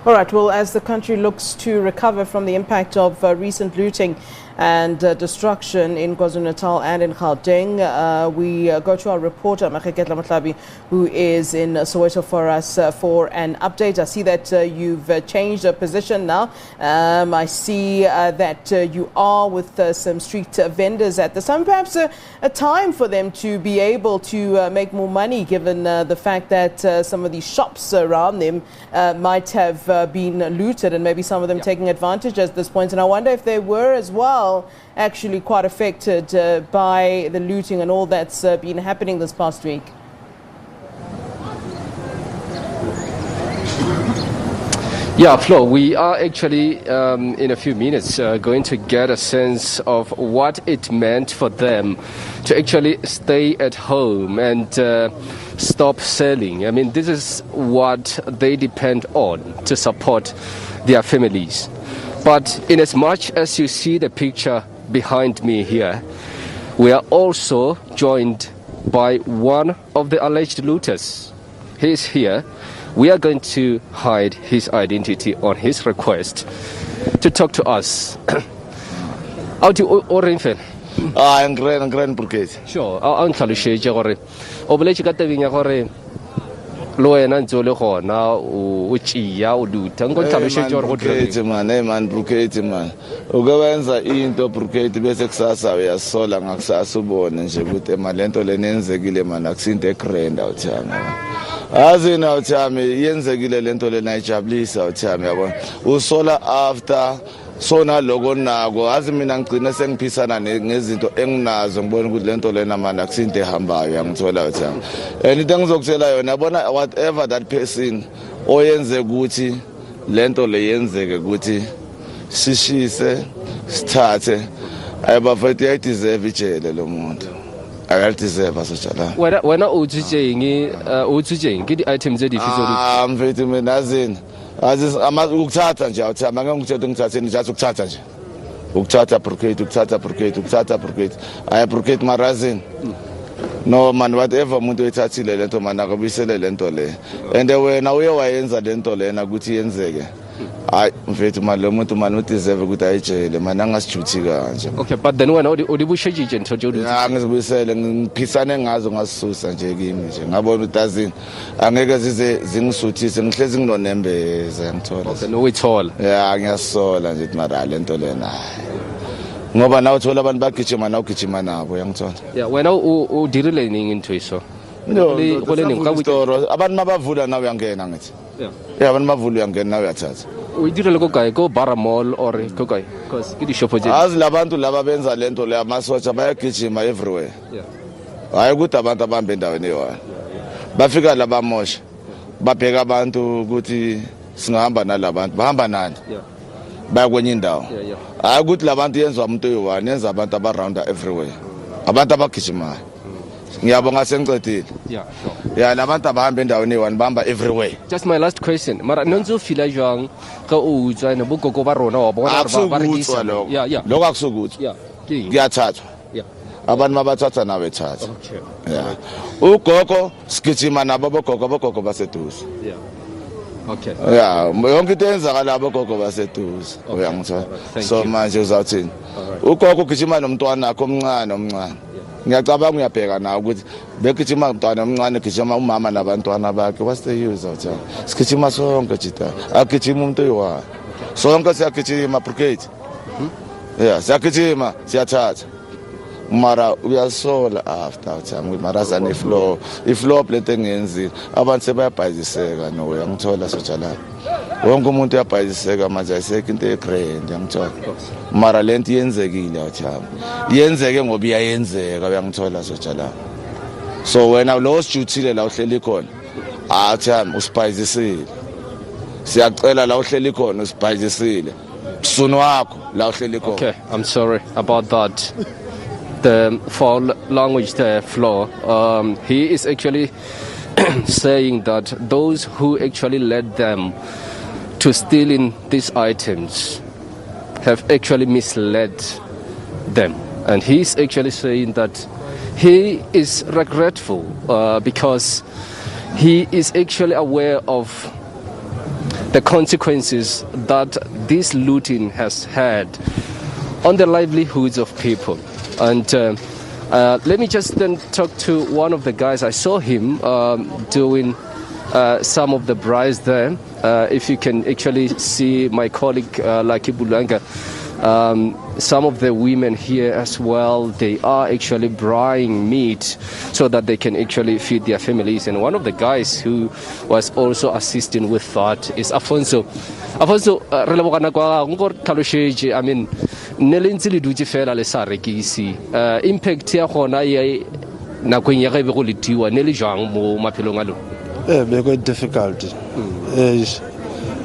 All right, well, as the country looks to recover from the impact of recent looting and destruction in KwaZulu-Natal and in Gauteng, we go to our reporter, Makeketla Matlabi, who is in Soweto for us for an update. I see that you've changed position now. I see that you are with some street vendors at this time. Perhaps a time for them to be able to make more money, given the fact that some of these shops around them might have been looted, and maybe some of them taking advantage at this point. And I wonder if they were as well actually quite affected by the looting and all that's been happening this past week. Yeah, Flo, we are actually in a few minutes going to get a sense of what it meant for them to actually stay at home and stop selling. I mean, this is what they depend on to support their families. But in as much as you see the picture behind me here, we are also joined by one of the alleged looters. He is here. We are going to hide his identity on his request to talk to us. How do you order? I'm grand brigade. Sure. I'm Kalushe Jagore. Obelechi Katavinya Gore. Loena Nzole Hona, Uchi Yaudu, Tango Kalushe Jagore. Man, brigade man. Ugawenza into brigade basic sasa, we are so long accessible and she put a malento lenenze gileman accent a crane out here. As in our time, Yenzegile lento le naijablis our time, Usola after Sona logo nago, as in Clinessing Pisana Nezinto Engnas and Bon with lento lena man accent hamba, young Sola time. Anything Zoxela, Nabona, whatever that person, Oyenze Gucci, lento le Yenze Gucci, Shishi se, starte, I have a 48 is every chair, the Lomont. When get items ready for I'm vitamin as in I'm at Uktata, I appreciate my resin. No man, whatever Mundo Tatile Lento Managabisele Lentole. And there were now Wayenza Dentole and Aguti and Zege. I fit my lomo to Manutis ever good age, the Manangas Chutiga. Okay, but then when all the Bushaji and told you, I'm be selling Pisaning as on Sus and Jagim. About Tazin, and Negas is a Zing Sutis and Clesing no Nembes and told. No, it's all. Yeah, I guess so, and it Maralentolena. No, but now it's all about Bakichimana, Kichimana, young son. Yeah, when all drilling into it, so. No, about Mabavuda now young getting it. Yeah, when Mavulu young getting now at us. We did a local guy go Baramol or Kokai, because it is shop for as Labantu Lavabenza Lento, Lamaswacha by Kichima everywhere. Yeah, I go to Bantabambenda anywhere. Bafika Labamosh, Bapega Bantu, Guti, Snamba Nalabant, Bambanan. Yeah. By winning down. Yeah. I good Labantians of Mtu and Yenza Bantaba around everywhere. Abantaba Kichima. Yabonga Sengleti. Yeah, sure. Yeah, Labanta Bambenda and Bamba everywhere. Just my last question. Maranonzo Filajang, go and a book of Varona or yeah. Look so good. Yeah. Yeah, charge. Yeah. Aban Mabatata now charge. Okay. Yeah. Ukoko, Skitchimana Boko Basetus. Yeah. Okay. Yeah, Yonki Tens are Laboko Basetus. So much is out in. Ukoko Kichiman Tuana, Komna. Nyakabang yapega now with Bekichima Tanam Kichama Mama Nabantuana back. What's the use of that? Skichima song Kachita, Akichimum to you. Songa Sakichima Procate. Yeah, Sakichima, Siachat. Mara, we are so after time with Maras and if flow plating in Abanseba by the Sega, no, young Tola such a lot. Won't come to a by the Sega, Maja second day crane, young Tola. Mara lenti Yenzegi, Yenzegam will be a Yenze, young Tola such a lot. So when I lost you, Chile, out Helicon, our time was by the seal. Siacella, out Helicon, was by the seal. Sunuaco, Laut Helicon. Okay, I'm sorry about that. The foul language there, Flo, he is actually saying that those who actually led them to stealing these items have actually misled them. And he's actually saying that he is regretful because he is actually aware of the consequences that this looting has had on the livelihoods of people. And let me just then talk to one of the guys. I saw him doing some of the braais there. If you can actually see my colleague Lucky Bulanga, some of the women here as well, they are actually braaiing meat so that they can actually feed their families. And one of the guys who was also assisting with that is Afonso. Afonso, I mean, impact ya gona ye nakong ya ge be go letiwa ne le jang mo maphelong a lona? Beko difficult.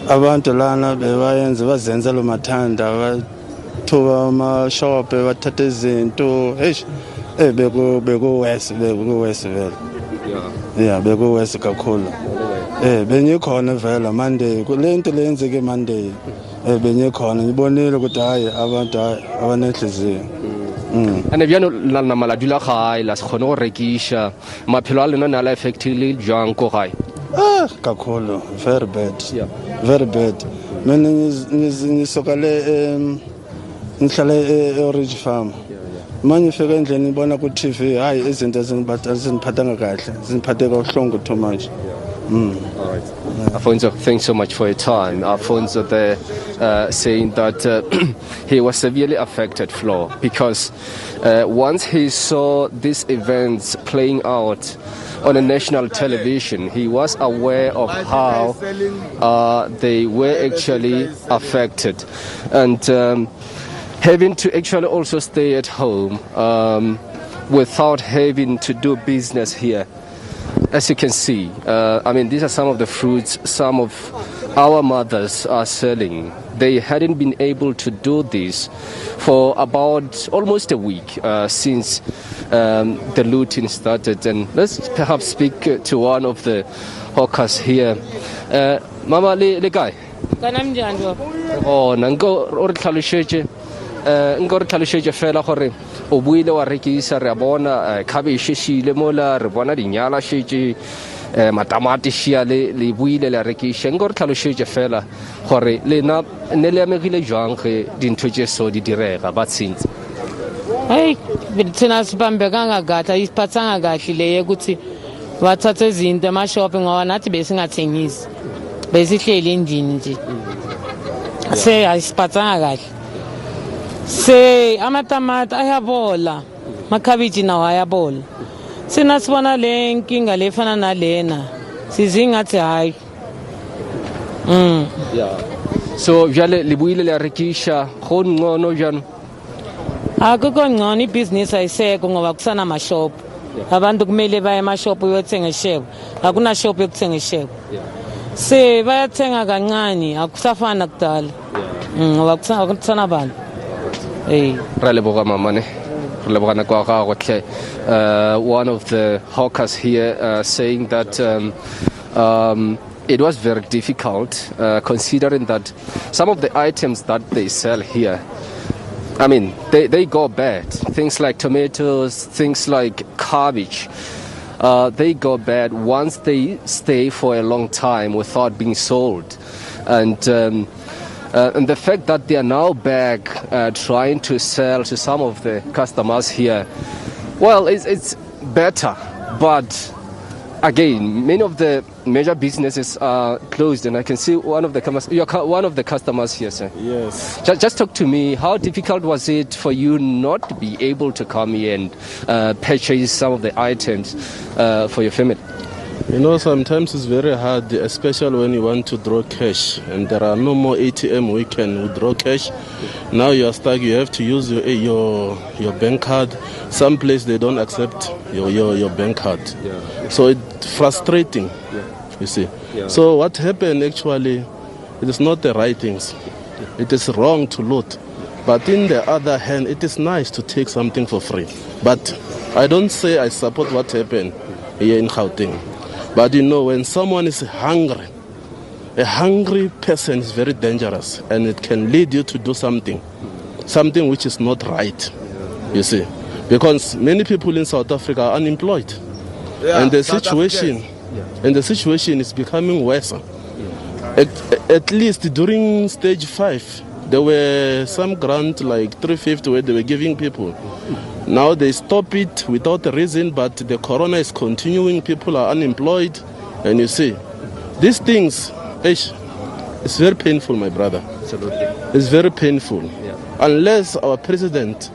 Abantu lana bebayenza bazenza lo mathanda bathuba ama-shop bathatha izinto beko west vele. Yeah, beko west kakhulu. Bengikhona vela Monday le nto lenzeke Monday. Bengikhona ngibonile ukuthi hayi abantu abanenhliziyo. Ane bjano la nama la dula gae la se kgone go rekisha maphelo a lena ne a la effectile jang ko gae? Kakhulu, very bad. Very bad. Mina ngisokale ngihlala e-Orange Farm. Manje fika endlini ngibona ku TV hayi izinto ziniphathanga kahle, ziniphathe kabuhlungu too much. All right. Afonso, thanks so much for your time. Afonso there saying that he was severely affected, Flo, because once he saw these events playing out on a national television, he was aware of how they were actually affected. And having to actually also stay at home without having to do business here. As you can see, I mean, these are some of the fruits some of our mothers are selling. They hadn't been able to do this for about almost a week since the looting started. And let's perhaps speak to one of the hawkers here. Mama, le guy. Oh, nango or tlhalosetse nko re tlhalosetse fela gore o buile wa rekisa re bona cabbage shile mola re bona dinyala shetse matamati shia le buile la rekisha nko re tlhalosetse fela gore lena ne le amegile jwang ge dintho tse so di direga ba tsintse? Hey, thina sibambekanga kahle isiphathanga kahle le ukuthi bathatha izinto ama-shopping ngoba nathi besingathengisi besihleli endlini nje ayisiphathanga kahle. Se amatamati ayabola, makhabiji nawo ayabola. Sina sibona le nkinga lefana nalena sizingathi hayi. Yeah. So jale libuile le rekisha go ngcono jana? Akukho ngcono ibusiness ayiseko ngoba kusana ama-shop. Abantu kumele baye ama-shop uyothenga ishebo. Akuna shop yokuthenga ishebo. Se bayathenga kancane akusafana nakudala. Ngoba kusana abantu. One of the hawkers here saying that it was very difficult considering that some of the items that they sell here, I mean, they go bad. Things like tomatoes, things like cabbage, they go bad once they stay for a long time without being sold. And the fact that they are now back trying to sell to some of the customers here, well, it's better. But again, many of the major businesses are closed, and I can see one of the customers here, sir. Yes. Just talk to me. How difficult was it for you not to be able to come here and purchase some of the items for your family? You know, sometimes it's very hard, especially when you want to draw cash and there are no more ATM we can withdraw cash. Now you are stuck, you have to use your bank card. Some place they don't accept your bank card. Yeah. So it's frustrating, you see. Yeah. So what happened actually, it is not the right things. It is wrong to loot. But in the other hand, it is nice to take something for free. But I don't say I support what happened here in Gauteng. But you know, when someone is hungry, a hungry person is very dangerous and it can lead you to do something which is not right, you see. Because many people in South Africa are unemployed. Yeah, and the situation is becoming worse. At least during stage 5, there were some grant like 350 where they were giving people. Now they stop it without a reason, but the corona is continuing. People are unemployed, and you see, these things, it's very painful, my brother. Absolutely. It's very painful. Yeah. Unless our president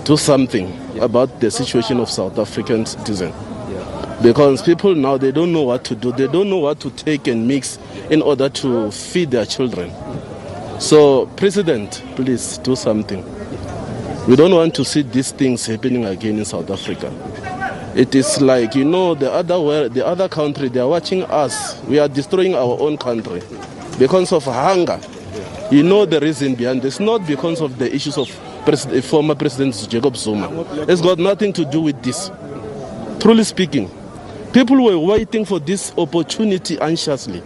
do something about the situation of South African citizens. Yeah. Because people now, they don't know what to do. They don't know what to take and mix in order to feed their children. So, President, please do something. We don't want to see these things happening again in South Africa. It is like, the other country, they are watching us. We are destroying our own country because of hunger. You know the reason behind this, not because of the issues of former President Jacob Zuma. It's got nothing to do with this. Truly speaking, people were waiting for this opportunity anxiously.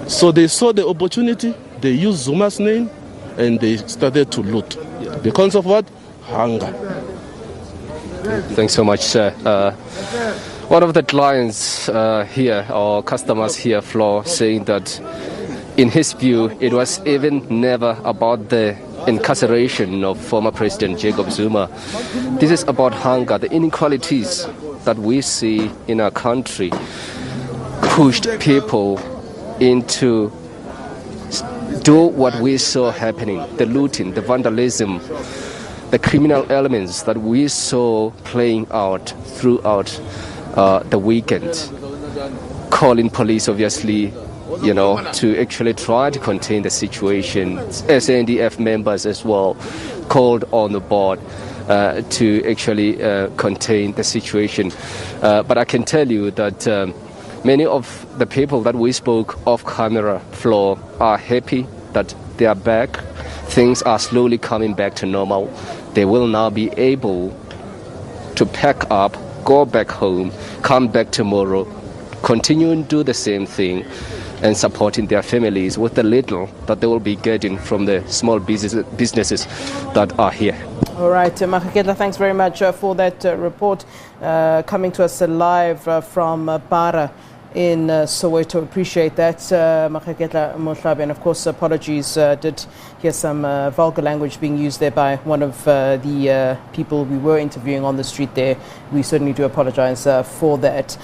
So they saw the opportunity, they used Zuma's name, and they started to loot. Because of what? Hunger. Thanks so much, sir. One of the clients here, or customers here, Flo, saying that in his view, it was even never about the incarceration of former President Jacob Zuma. This is about hunger. The inequalities that we see in our country pushed people into do what we saw happening, the looting, the vandalism, the criminal elements that we saw playing out throughout the weekend, calling police, obviously, to actually try to contain the situation. SNDF members as well called on the board to actually contain the situation. But I can tell you that many of the people that we spoke off camera floor are happy that they are back. Things are slowly coming back to normal. They will now be able to pack up, go back home, come back tomorrow, continue and do the same thing, and supporting their families with the little that they will be getting from the small businesses that are here. All right, Makaketla, thanks very much for that report coming to us live from Para in Soweto. Appreciate that, Makaketla Mohlabi, and of course apologies, did hear some vulgar language being used there by one of the people we were interviewing on the street there. We certainly do apologize for that.